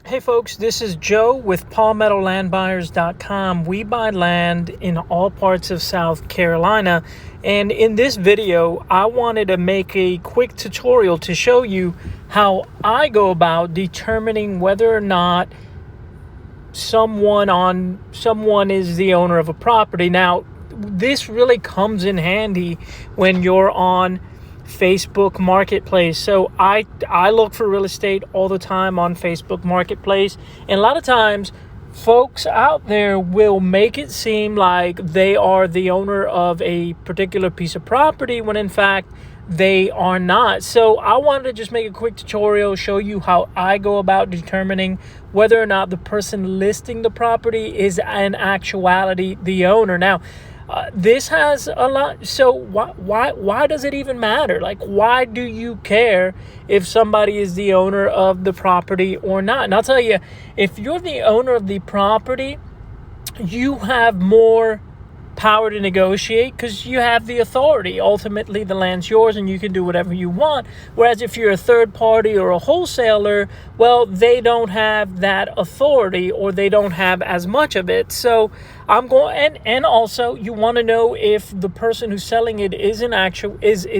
Hey folks, this is Joe with PalmettoLandBuyers.com. We buy land in all parts of South Carolina, and in this video I wanted to make a quick tutorial to show you how I go about determining whether or not someone is the owner of a property. Now, this really comes in handy when you're on Facebook Marketplace. So I look for real estate all the time on Facebook Marketplace, and a lot of times folks out there will make it seem like they are the owner of a particular piece of property when in fact they are not. So I wanted to just make a quick tutorial, show you how I go about determining whether or not the person listing the property is in actuality the owner. Now, this has a lot. So why does it even matter? Like, why do you care if somebody is the owner of the property or not? And I'll tell you, if you're the owner of the property, you have more power to negotiate because you have the authority. Ultimately, the land's yours and you can do whatever you want. Whereas if you're a third party or a wholesaler, well, they don't have that authority, or they don't have as much of it. So I'm going, and also you want to know if the person who's selling it is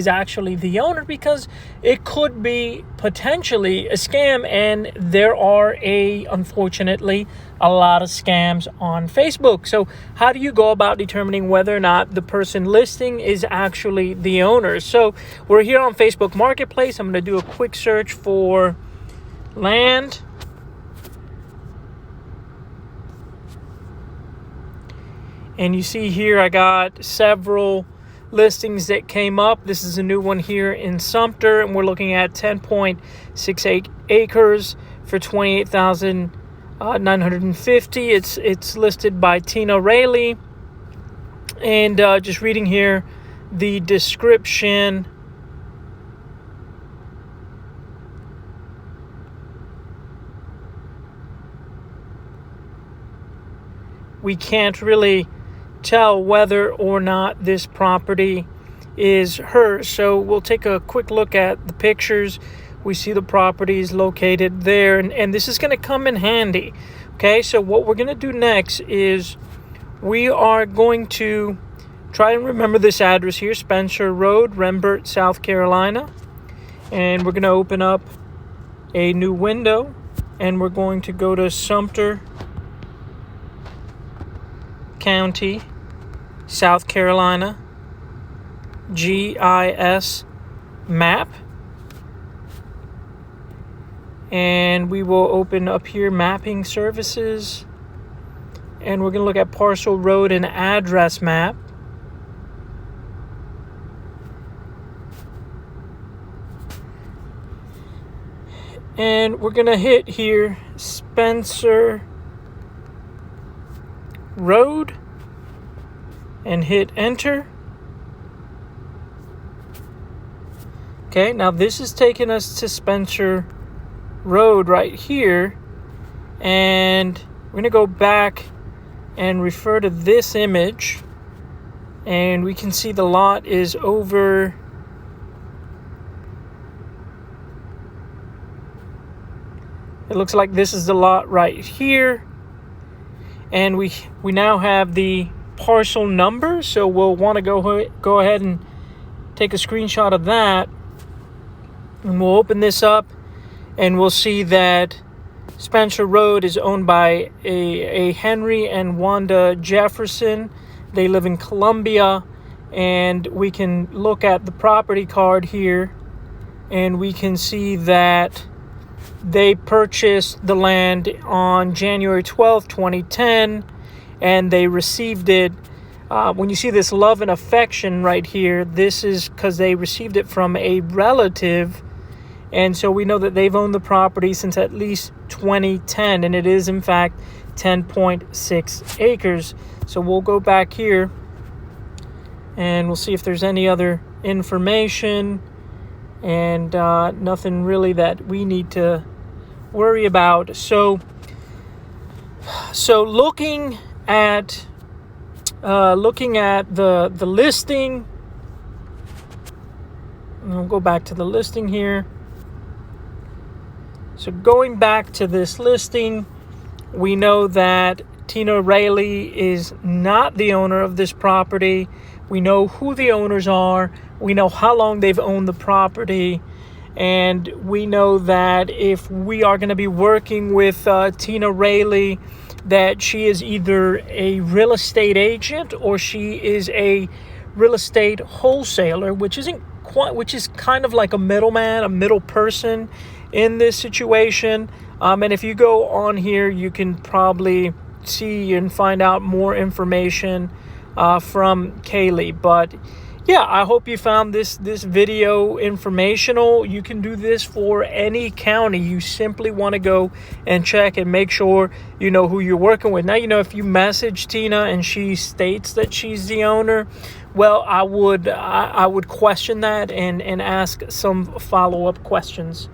actually the owner, because it could be potentially a scam, and there are unfortunately a lot of scams on Facebook. So how do you go about determining whether or not the person listing is actually the owner? So we're here on Facebook Marketplace. I'm going to do a quick search for land. And you see here I got several listings that came up. This is a new one here in Sumter, and we're looking at 10.68 acres for $28,950. It's listed by Tina Rayleigh. And just reading here the description. We can't really tell whether or not this property is hers. So we'll take a quick look at the pictures. We see the property is located there, and this is going to come in handy. Okay, so what we're going to do next is we are going to try and remember this address here, Spencer Road, Rembert, South Carolina. And we're going to open up a new window, and we're going to go to Sumter County, South Carolina, GIS map. And we will open up here mapping services, and we're going to look at parcel, road, and address map. And we're going to hit here Spencer Road and hit enter. Okay, now this is taking us to Spencer Road right here, and we're going to go back and refer to this image, and we can see the lot is over. It looks like this is the lot right here, and we now have the parcel number, so we'll want to go ahead and take a screenshot of that, and we'll open this up, and we'll see that Spencer Road is owned by a Henry and Wanda Jefferson. They live in Columbia, and we can look at the property card here, and we can see that they purchased the land on January 12th, 2010, and they received it. When you see this love and affection right here, this is because they received it from a relative. And so we know that they've owned the property since at least 2010, and it is in fact 10.6 acres. So we'll go back here and we'll see if there's any other information, and nothing really that we need to worry about. So looking at the listing, and we'll go back to the listing here. So going back to this listing, we know that Tina Rayleigh is not the owner of this property. We know who the owners are. We know how long they've owned the property. And we know that if we are going to be working with Tina Rayleigh, that she is either a real estate agent or she is a real estate wholesaler, which is kind of like a middleman, a middle person in this situation. And if you go on here, you can probably see and find out more information from Kaylee. But yeah, I hope you found this video informational. You can do this for any county. You simply want to go and check and make sure you know who you're working with. Now, if you message Tina and she states that she's the owner, well, I would question that and ask some follow-up questions.